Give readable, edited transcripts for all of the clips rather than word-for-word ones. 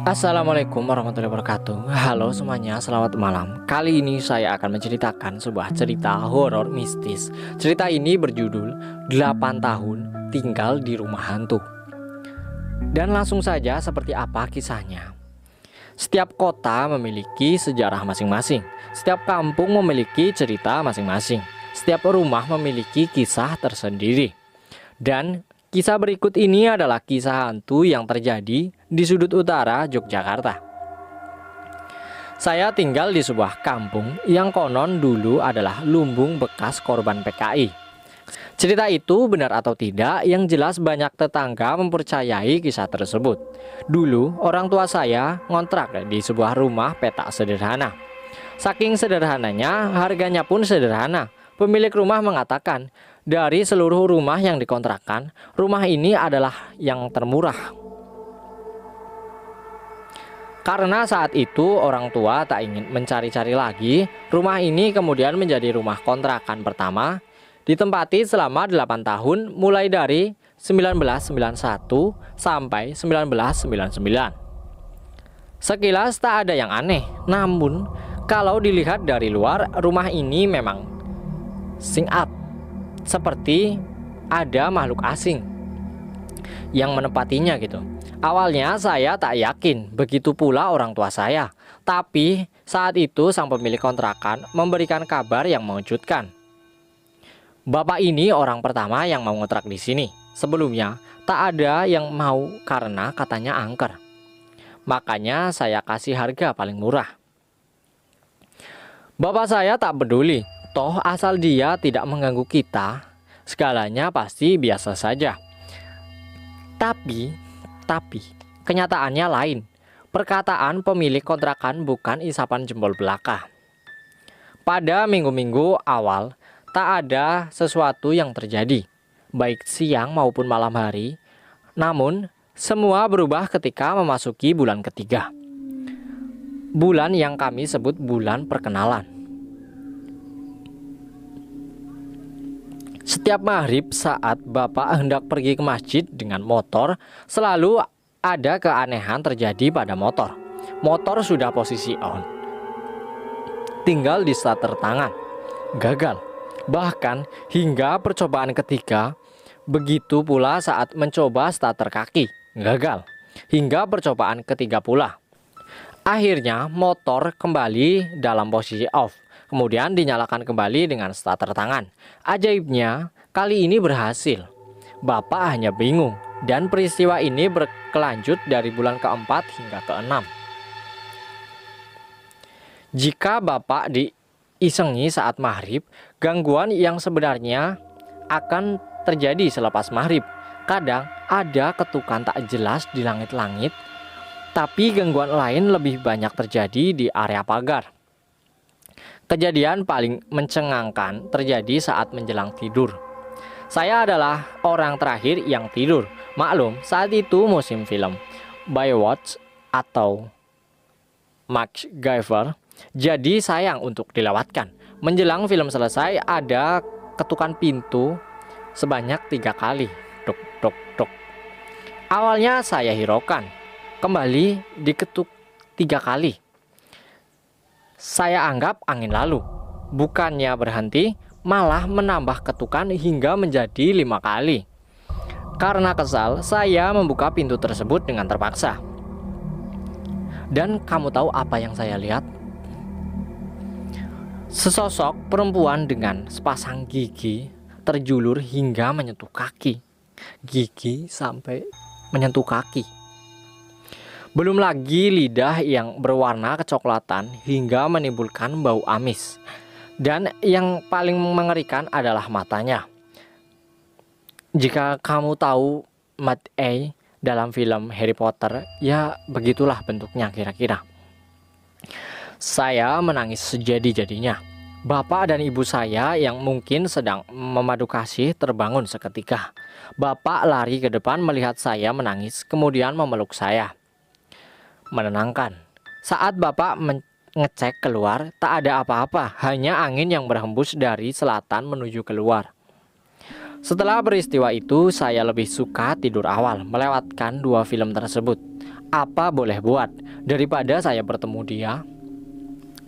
Assalamualaikum warahmatullahi wabarakatuh. Halo semuanya, selamat malam. Kali ini saya akan menceritakan sebuah cerita horor mistis. Cerita ini berjudul 8 tahun tinggal di rumah hantu. Dan langsung saja seperti apa kisahnya. Setiap kota memiliki sejarah masing-masing. Setiap kampung memiliki cerita masing-masing. Setiap rumah memiliki kisah tersendiri. Dan kisah berikut ini adalah kisah hantu yang terjadi di sudut utara Yogyakarta. Saya tinggal di sebuah kampung yang konon dulu adalah lumbung bekas korban PKI. Cerita itu benar atau tidak, yang jelas banyak tetangga mempercayai kisah tersebut. Dulu orang tua saya ngontrak di sebuah rumah petak sederhana. Saking sederhananya, harganya pun sederhana. Pemilik rumah mengatakan, dari seluruh rumah yang dikontrakkan, rumah ini adalah yang termurah. Karena saat itu orang tua tak ingin mencari-cari lagi, rumah ini kemudian menjadi rumah kontrakan pertama, ditempati selama 8 tahun mulai dari 1991 sampai 1999. Sekilas tak ada yang aneh, namun kalau dilihat dari luar, rumah ini memang sing-up, seperti ada makhluk asing yang menempatinya gitu. Awalnya saya tak yakin, begitu pula orang tua saya. Tapi saat itu sang pemilik kontrakan memberikan kabar yang mengejutkan. Bapak ini orang pertama yang mau ngontrak di sini. Sebelumnya tak ada yang mau karena katanya angker. Makanya saya kasih harga paling murah. Bapak saya tak peduli. Toh asal dia tidak mengganggu kita, segalanya pasti biasa saja. Tapi kenyataannya lain. Perkataan pemilik kontrakan bukan isapan jempol belaka. Pada minggu-minggu awal, tak ada sesuatu yang terjadi, baik siang maupun malam hari. Namun, semua berubah ketika memasuki bulan ketiga. Bulan yang kami sebut bulan perkenalan. Setiap maghrib saat Bapak hendak pergi ke masjid dengan motor, selalu ada keanehan terjadi pada motor. Motor sudah posisi on, tinggal di starter tangan, gagal. Bahkan hingga percobaan ketiga, begitu pula saat mencoba starter kaki, gagal. Hingga percobaan ketiga pula. Akhirnya motor kembali dalam posisi off. Kemudian dinyalakan kembali dengan starter tangan. Ajaibnya, kali ini berhasil. Bapak hanya bingung, dan peristiwa ini berkelanjut dari bulan keempat hingga keenam. Jika Bapak diisengi saat maghrib, gangguan yang sebenarnya akan terjadi selepas maghrib. Kadang ada ketukan tak jelas di langit-langit, tapi gangguan lain lebih banyak terjadi di area pagar. Kejadian paling mencengangkan terjadi saat menjelang tidur. Saya adalah orang terakhir yang tidur. Maklum, saat itu musim film Baywatch atau MacGyver, jadi sayang untuk dilewatkan. Menjelang film selesai, ada ketukan pintu sebanyak 3 kali. Dok, dok, dok. Awalnya saya hiraukan, kembali diketuk 3 kali. Saya anggap angin lalu. Bukannya berhenti, malah menambah ketukan hingga menjadi 5 kali. Karena kesal, saya membuka pintu tersebut dengan terpaksa. Dan kamu tahu apa yang saya lihat? Sesosok perempuan dengan sepasang gigi terjulur hingga menyentuh kaki. Gigi sampai menyentuh kaki. Belum lagi lidah yang berwarna kecoklatan hingga menimbulkan bau amis. Dan yang paling mengerikan adalah matanya. Jika kamu tahu Mad Eye dalam film Harry Potter, ya begitulah bentuknya kira-kira. Saya menangis sejadi-jadinya. Bapak dan ibu saya yang mungkin sedang memadu kasih terbangun seketika. Bapak lari ke depan melihat saya menangis, kemudian memeluk saya. Menenangkan. Saat Bapak ngecek keluar, tak ada apa-apa, hanya angin yang berhembus dari selatan menuju keluar. Setelah peristiwa itu, saya lebih suka tidur awal melewatkan dua film tersebut. Apa boleh buat, daripada saya bertemu dia.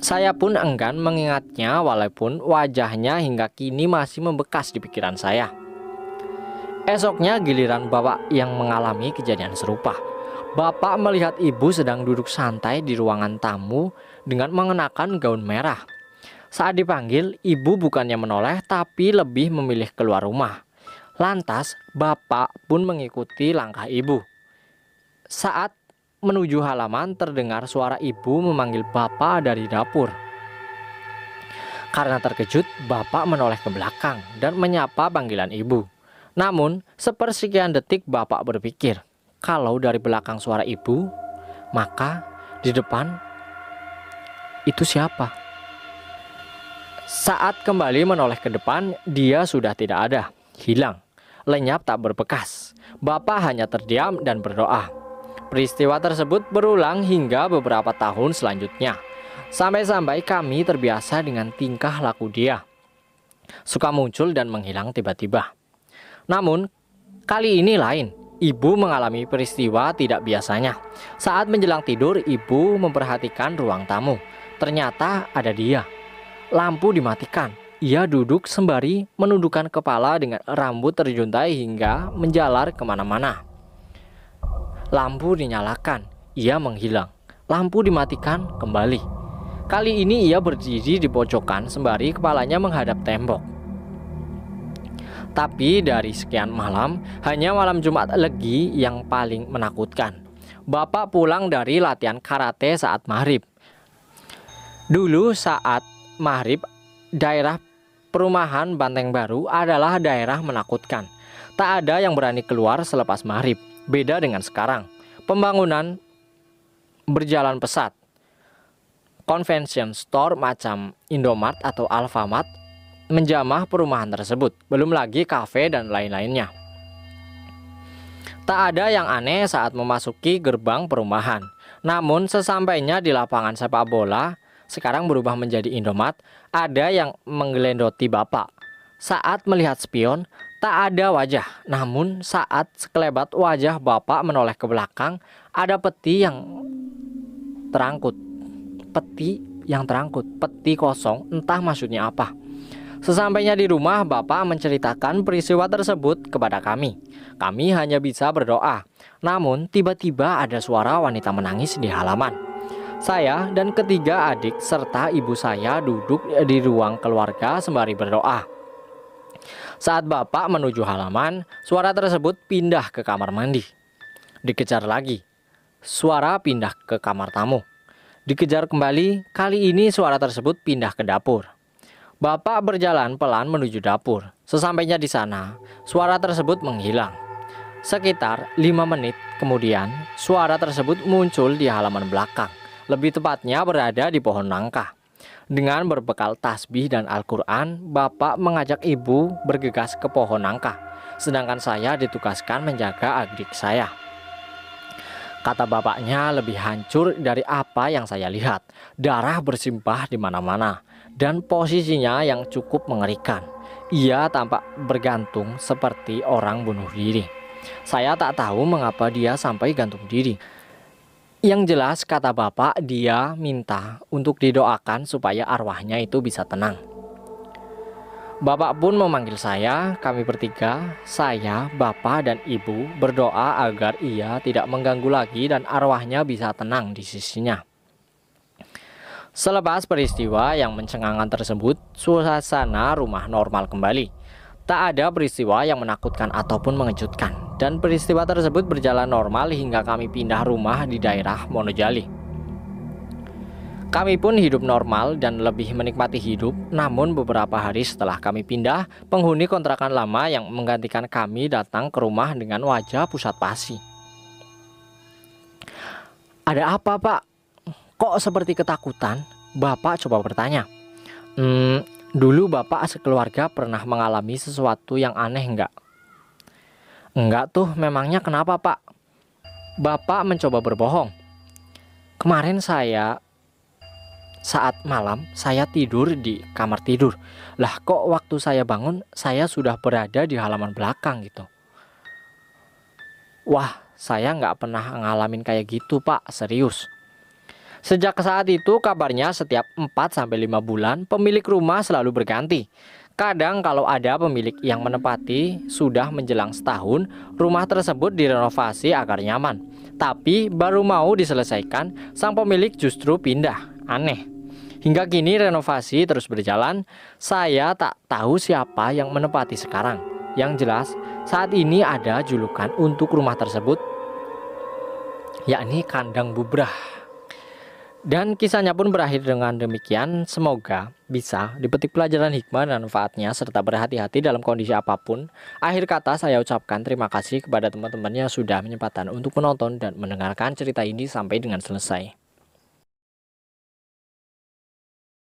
Saya pun enggan mengingatnya walaupun wajahnya hingga kini masih membekas di pikiran saya. Esoknya giliran bapak yang mengalami kejadian serupa. Bapak melihat ibu sedang duduk santai di ruangan tamu dengan mengenakan gaun merah. Saat dipanggil, ibu bukannya menoleh tapi lebih memilih keluar rumah. Lantas, bapak pun mengikuti langkah ibu. Saat menuju halaman, terdengar suara ibu memanggil bapak dari dapur. Karena terkejut, bapak menoleh ke belakang dan menyapa panggilan ibu. Namun, sepersekian detik bapak berpikir, kalau dari belakang suara ibu, maka di depan itu siapa? Saat kembali menoleh ke depan, dia sudah tidak ada, hilang, lenyap tak berbekas. Bapak hanya terdiam dan berdoa. Peristiwa tersebut berulang hingga beberapa tahun selanjutnya. Sampai-sampai kami terbiasa dengan tingkah laku dia. Suka muncul dan menghilang tiba-tiba. Namun, kali ini lain. Ibu mengalami peristiwa tidak biasanya. Saat menjelang tidur, ibu memperhatikan ruang tamu. Ternyata ada dia. Lampu dimatikan. Ia duduk sembari menundukkan kepala dengan rambut terjuntai hingga menjalar kemana-mana. Lampu dinyalakan, ia menghilang. Lampu dimatikan kembali. Kali ini ia berdiri di pojokan sembari kepalanya menghadap tembok. Tapi dari sekian malam, hanya malam Jumat Legi yang paling menakutkan. Bapak pulang dari latihan karate saat maghrib. Dulu saat maghrib, daerah perumahan Banteng Baru adalah daerah menakutkan. Tak ada yang berani keluar selepas maghrib. Beda dengan sekarang, pembangunan berjalan pesat. Convention store macam Indomart atau Alfamart menjamah perumahan tersebut. Belum lagi kafe dan lain-lainnya. Tak ada yang aneh saat memasuki gerbang perumahan. Namun sesampainya di lapangan sepak bola, sekarang berubah menjadi Indomart, ada yang menggelendoti bapak. Saat melihat spion, tak ada wajah. Namun saat sekelebat wajah bapak menoleh ke belakang, ada peti yang terangkut. Peti kosong, entah maksudnya apa. Sesampainya di rumah, bapak menceritakan peristiwa tersebut kepada kami. Kami hanya bisa berdoa. Namun tiba-tiba ada suara wanita menangis di halaman. Saya dan ketiga adik serta ibu saya duduk di ruang keluarga sembari berdoa. Saat bapak menuju halaman, suara tersebut pindah ke kamar mandi. Dikejar lagi, suara pindah ke kamar tamu. Dikejar kembali, kali ini suara tersebut pindah ke dapur. Bapak berjalan pelan menuju dapur. Sesampainya di sana, suara tersebut menghilang. Sekitar 5 menit kemudian, suara tersebut muncul di halaman belakang. Lebih tepatnya berada di pohon nangka. Dengan berbekal tasbih dan Al-Quran, bapak mengajak ibu bergegas ke pohon nangka. Sedangkan saya ditugaskan menjaga adik saya. Kata bapaknya lebih hancur dari apa yang saya lihat. Darah bersimpah di mana-mana dan posisinya yang cukup mengerikan. Ia tampak bergantung seperti orang bunuh diri. Saya tak tahu mengapa dia sampai gantung diri. Yang jelas kata bapak, dia minta untuk didoakan supaya arwahnya itu bisa tenang. Bapak pun memanggil saya, kami bertiga, saya, bapak dan ibu berdoa agar ia tidak mengganggu lagi dan arwahnya bisa tenang di sisinya. Selepas peristiwa yang mencengangkan tersebut, suasana rumah normal kembali. Tak ada peristiwa yang menakutkan ataupun mengejutkan. Dan peristiwa tersebut berjalan normal hingga kami pindah rumah di daerah Monojali. Kami pun hidup normal dan lebih menikmati hidup. Namun beberapa hari setelah kami pindah, penghuni kontrakan lama yang menggantikan kami datang ke rumah dengan wajah pusat pasi. Ada apa, Pak? Kok seperti ketakutan? Bapak coba bertanya. Dulu bapak sekeluarga pernah mengalami sesuatu yang aneh enggak? Enggak tuh, memangnya kenapa pak? Bapak mencoba berbohong. Kemarin saya saat malam saya tidur di kamar tidur. Lah kok waktu saya bangun saya sudah berada di halaman belakang gitu. Wah, saya nggak pernah ngalamin kayak gitu Pak, serius. Sejak saat itu kabarnya setiap 4 sampai 5 bulan pemilik rumah selalu berganti. Kadang kalau ada pemilik yang menempati sudah menjelang setahun, rumah tersebut direnovasi agar nyaman. Tapi baru mau diselesaikan, sang pemilik justru pindah. Aneh. Hingga kini renovasi terus berjalan, saya tak tahu siapa yang menempati sekarang. Yang jelas, saat ini ada julukan untuk rumah tersebut, yakni kandang bubrah. Dan kisahnya pun berakhir dengan demikian. Semoga bisa dipetik pelajaran hikmah dan manfaatnya serta berhati-hati dalam kondisi apapun. Akhir kata saya ucapkan terima kasih kepada teman-teman yang sudah menyempatkan untuk menonton dan mendengarkan cerita ini sampai dengan selesai.